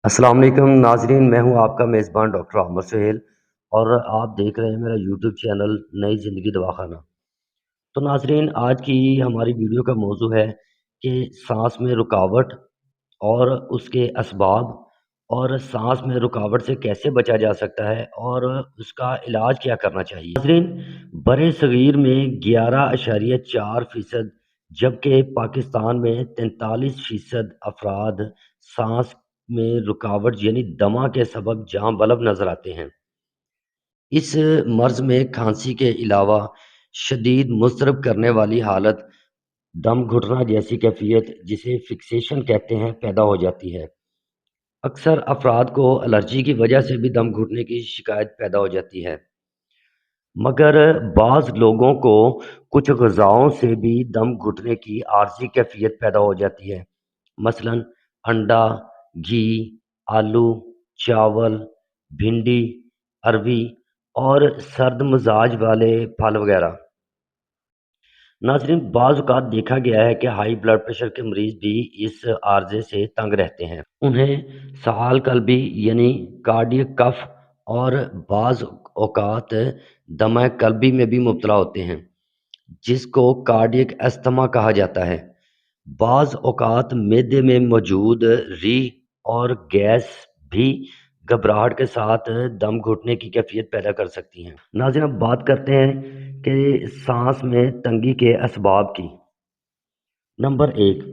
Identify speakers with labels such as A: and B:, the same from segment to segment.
A: السلام علیکم ناظرین، میں ہوں آپ کا میزبان ڈاکٹر عامر سہیل اور آپ دیکھ رہے ہیں میرا یوٹیوب چینل نئی زندگی دواخانہ۔ تو ناظرین، آج کی ہماری ویڈیو کا موضوع ہے کہ سانس میں رکاوٹ اور اس کے اسباب، اور سانس میں رکاوٹ سے کیسے بچا جا سکتا ہے اور اس کا علاج کیا کرنا چاہیے۔ ناظرین، برِ صغیر میں 11.4% جبکہ پاکستان میں 43% افراد سانس میں رکاوٹ یعنی دمہ کے سبب جاں بلب نظر آتے ہیں۔ اس مرض میں کھانسی کے علاوہ شدید مضطرب کرنے والی حالت دم گھٹنا جیسی کیفیت، جسے فکسیشن کہتے ہیں، پیدا ہو جاتی ہے۔ اکثر افراد کو الرجی کی وجہ سے بھی دم گھٹنے کی شکایت پیدا ہو جاتی ہے، مگر بعض لوگوں کو کچھ غذاؤں سے بھی دم گھٹنے کی عارضی کیفیت پیدا ہو جاتی ہے، مثلاً انڈا، گھی، آلو، چاول، بھنڈی، اروی اور سرد مزاج والے پھل وغیرہ۔ ناظرین، بعض اوقات دیکھا گیا ہے کہ ہائی بلڈ پریشر کے مریض بھی اس عارضے سے تنگ رہتے ہیں، انہیں سعال قلبی یعنی کارڈیک کف اور بعض اوقات دمہ قلبی میں بھی مبتلا ہوتے ہیں، جس کو کارڈیک استھما کہا جاتا ہے۔ بعض اوقات معدے میں موجود ری اور گیس بھی گھبراہٹ کے ساتھ دم گھٹنے کی کیفیت پیدا کر سکتی ہیں۔ ناظرین، اب بات کرتے ہیں کہ سانس میں تنگی کے اسباب کی۔ نمبر 1،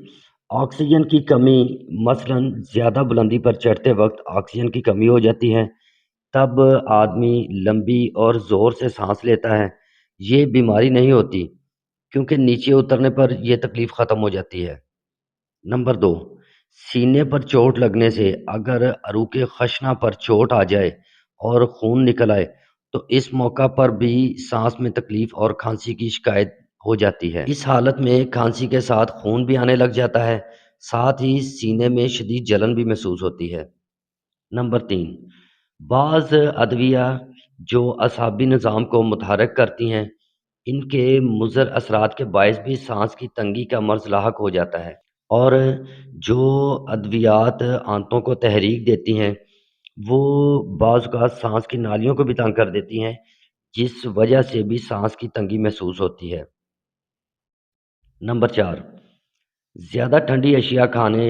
A: آکسیجن کی کمی، مثلاً زیادہ بلندی پر چڑھتے وقت آکسیجن کی کمی ہو جاتی ہے، تب آدمی لمبی اور زور سے سانس لیتا ہے۔ یہ بیماری نہیں ہوتی، کیونکہ نیچے اترنے پر یہ تکلیف ختم ہو جاتی ہے۔ نمبر 2، سینے پر چوٹ لگنے سے، اگر عروق خشنہ پر چوٹ آ جائے اور خون نکل آئے تو اس موقع پر بھی سانس میں تکلیف اور کھانسی کی شکایت ہو جاتی ہے۔ اس حالت میں کھانسی کے ساتھ خون بھی آنے لگ جاتا ہے، ساتھ ہی سینے میں شدید جلن بھی محسوس ہوتی ہے۔ نمبر 3، بعض ادویہ جو اعصابی نظام کو متحرک کرتی ہیں، ان کے مضر اثرات کے باعث بھی سانس کی تنگی کا مرض لاحق ہو جاتا ہے، اور جو ادویات آنتوں کو تحریک دیتی ہیں وہ بعض اوقات سانس کی نالیوں کو بھی تنگ کر دیتی ہیں، جس وجہ سے بھی سانس کی تنگی محسوس ہوتی ہے۔ نمبر 4، زیادہ ٹھنڈی اشیاء کھانے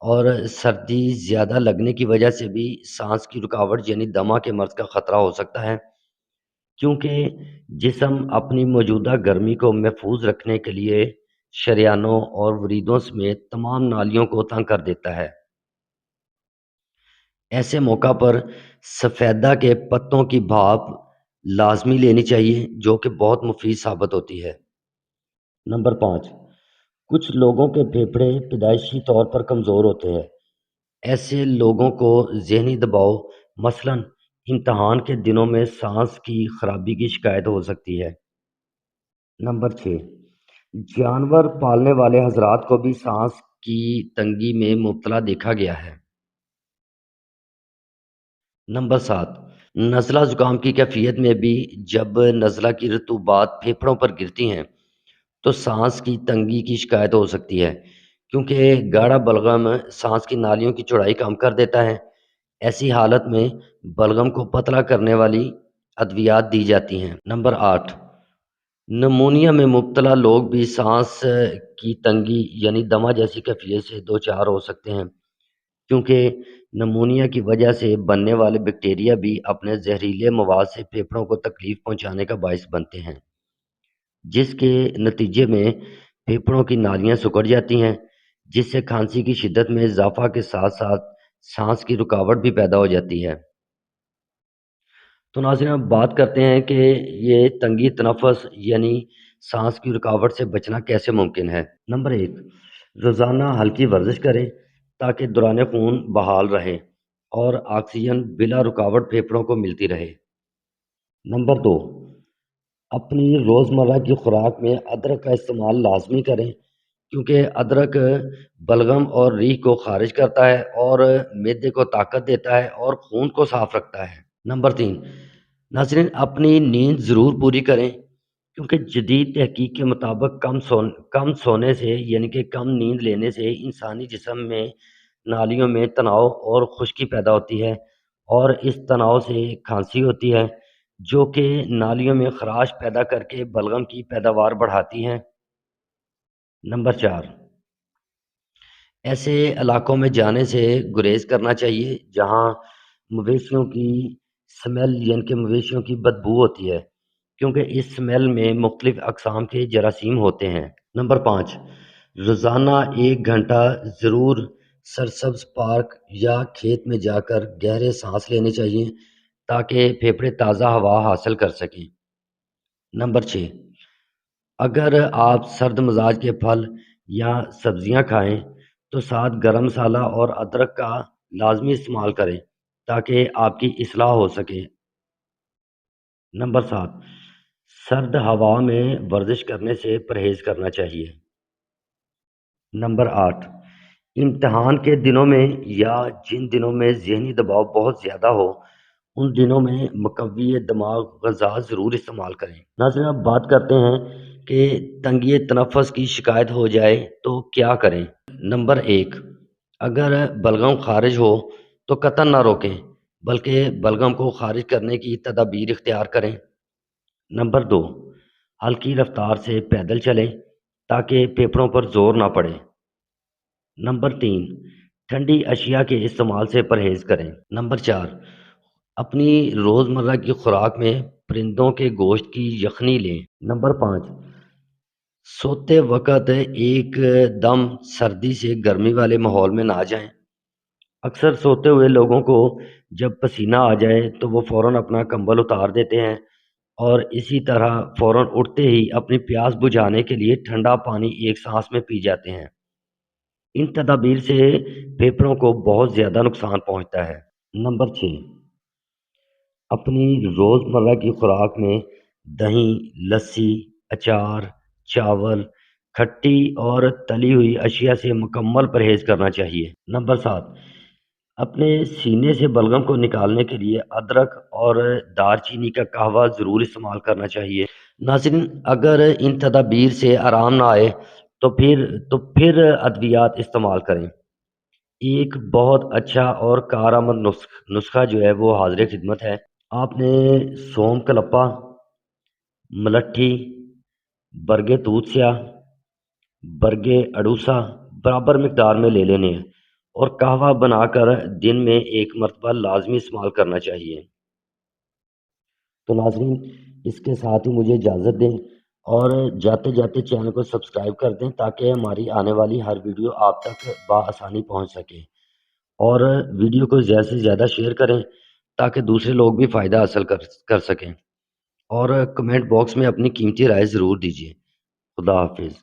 A: اور سردی زیادہ لگنے کی وجہ سے بھی سانس کی رکاوٹ یعنی دمہ کے مرض کا خطرہ ہو سکتا ہے، کیونکہ جسم اپنی موجودہ گرمی کو محفوظ رکھنے کے لیے شریانوں اور وریدوں سمیت تمام نالیوں کو تنگ کر دیتا ہے۔ ایسے موقع پر سفیدہ کے پتوں کی بھاپ لازمی لینی چاہیے، جو کہ بہت مفید ثابت ہوتی ہے۔ نمبر 5، کچھ لوگوں کے پھیپھڑے پیدائشی طور پر کمزور ہوتے ہیں، ایسے لوگوں کو ذہنی دباؤ، مثلاً امتحان کے دنوں میں سانس کی خرابی کی شکایت ہو سکتی ہے۔ نمبر 6، جانور پالنے والے حضرات کو بھی سانس کی تنگی میں مبتلا دیکھا گیا ہے۔ نمبر 7، نزلہ زکام کی کیفیت میں بھی جب نزلہ کی رطوبات پھیپھڑوں پر گرتی ہیں تو سانس کی تنگی کی شکایت ہو سکتی ہے، کیونکہ گاڑھا بلغم سانس کی نالیوں کی چوڑائی کم کر دیتا ہے۔ ایسی حالت میں بلغم کو پتلا کرنے والی ادویات دی جاتی ہیں۔ نمبر 8، نمونیا میں مبتلا لوگ بھی سانس کی تنگی یعنی دمہ جیسی کیفیت سے دوچار ہو سکتے ہیں، کیونکہ نمونیا کی وجہ سے بننے والے بیکٹیریا بھی اپنے زہریلے مواد سے پھیپھڑوں کو تکلیف پہنچانے کا باعث بنتے ہیں، جس کے نتیجے میں پھیپھڑوں کی نالیاں سکڑ جاتی ہیں، جس سے کھانسی کی شدت میں اضافہ کے ساتھ ساتھ سانس کی رکاوٹ بھی پیدا ہو جاتی ہے۔ تو ناظرین، اب بات کرتے ہیں کہ یہ تنگی تنفس یعنی سانس کی رکاوٹ سے بچنا کیسے ممکن ہے۔ نمبر 1، روزانہ ہلکی ورزش کریں تاکہ دوران خون بحال رہے اور آکسیجن بلا رکاوٹ پھیپھڑوں کو ملتی رہے۔ نمبر 2، اپنی روزمرہ کی خوراک میں ادرک کا استعمال لازمی کریں، کیونکہ ادرک بلغم اور ریح کو خارج کرتا ہے اور معدے کو طاقت دیتا ہے اور خون کو صاف رکھتا ہے۔ نمبر 3، ناظرین، اپنی نیند ضرور پوری کریں، کیونکہ جدید تحقیق کے مطابق کم سونے سے یعنی کہ کم نیند لینے سے انسانی جسم میں نالیوں میں تناؤ اور خشکی پیدا ہوتی ہے، اور اس تناؤ سے کھانسی ہوتی ہے، جو کہ نالیوں میں خراش پیدا کر کے بلغم کی پیداوار بڑھاتی ہیں۔ نمبر 4، ایسے علاقوں میں جانے سے گریز کرنا چاہیے جہاں مویشیوں کی سمیل یعنی کہ مویشیوں کی بدبو ہوتی ہے، کیونکہ اس سمیل میں مختلف اقسام کے جراثیم ہوتے ہیں۔ نمبر 5، روزانہ 1 گھنٹہ ضرور سرسبز پارک یا کھیت میں جا کر گہرے سانس لینے چاہیے تاکہ پھیپھڑے تازہ ہوا حاصل کر سکیں۔ نمبر 6، اگر آپ سرد مزاج کے پھل یا سبزیاں کھائیں تو ساتھ گرم مسالہ اور ادرک کا لازمی استعمال کریں تاکہ آپ کی اصلاح ہو سکے۔ نمبر 7، سرد ہوا میں ورزش کرنے سے پرہیز کرنا چاہیے۔ نمبر 8، امتحان کے دنوں میں یا جن دنوں میں ذہنی دباؤ بہت زیادہ ہو ان دنوں میں مقوی دماغ غذا ضرور استعمال کریں۔ ناظرین، اب بات کرتے ہیں کہ تنگی تنفس کی شکایت ہو جائے تو کیا کریں۔ نمبر 1، اگر بلغم خارج ہو تو قطعاً نہ روکیں بلکہ بلغم کو خارج کرنے کی تدابیر اختیار کریں۔ نمبر 2، ہلکی رفتار سے پیدل چلیں تاکہ پھیپھڑوں پر زور نہ پڑے۔ نمبر 3، ٹھنڈی اشیاء کے استعمال سے پرہیز کریں۔ نمبر 4، اپنی روزمرہ کی خوراک میں پرندوں کے گوشت کی یخنی لیں۔ نمبر 5، سوتے وقت ایک دم سردی سے گرمی والے ماحول میں نہ جائیں۔ اکثر سوتے ہوئے لوگوں کو جب پسینہ آ جائے تو وہ فوراً اپنا کمبل اتار دیتے ہیں اور اسی طرح فوراً اٹھتے ہی اپنی پیاس بجھانے کے لیے ٹھنڈا پانی ایک سانس میں پی جاتے ہیں۔ ان تدابیر سے پھیپھڑوں کو بہت زیادہ نقصان پہنچتا ہے۔ نمبر 6، اپنی روزمرہ کی خوراک میں دہی، لسی، اچار، چاول، کھٹی اور تلی ہوئی اشیاء سے مکمل پرہیز کرنا چاہیے۔ نمبر 7، اپنے سینے سے بلغم کو نکالنے کے لیے ادرک اور دار چینی کا قہوہ ضرور استعمال کرنا چاہیے۔ ناظرین، اگر ان تدابیر سے آرام نہ آئے تو پھر ادویات استعمال کریں۔ ایک بہت اچھا اور کارآمد نسخہ جو ہے وہ حاضر خدمت ہے۔ آپ نے سوم کلپا، ملٹھی، برگے توت سیاہ، برگے اڑوسا برابر مقدار میں لے لینے ہیں اور قہوہ بنا کر دن میں 1 مرتبہ لازمی استعمال کرنا چاہیے۔ تو ناظرین، اس کے ساتھ ہی مجھے اجازت دیں اور جاتے جاتے چینل کو سبسکرائب کر دیں تاکہ ہماری آنے والی ہر ویڈیو آپ تک بآسانی پہنچ سکے، اور ویڈیو کو زیادہ سے زیادہ شیئر کریں تاکہ دوسرے لوگ بھی فائدہ حاصل کر سکیں، اور کمنٹ باکس میں اپنی قیمتی رائے ضرور دیجیے۔ خدا حافظ۔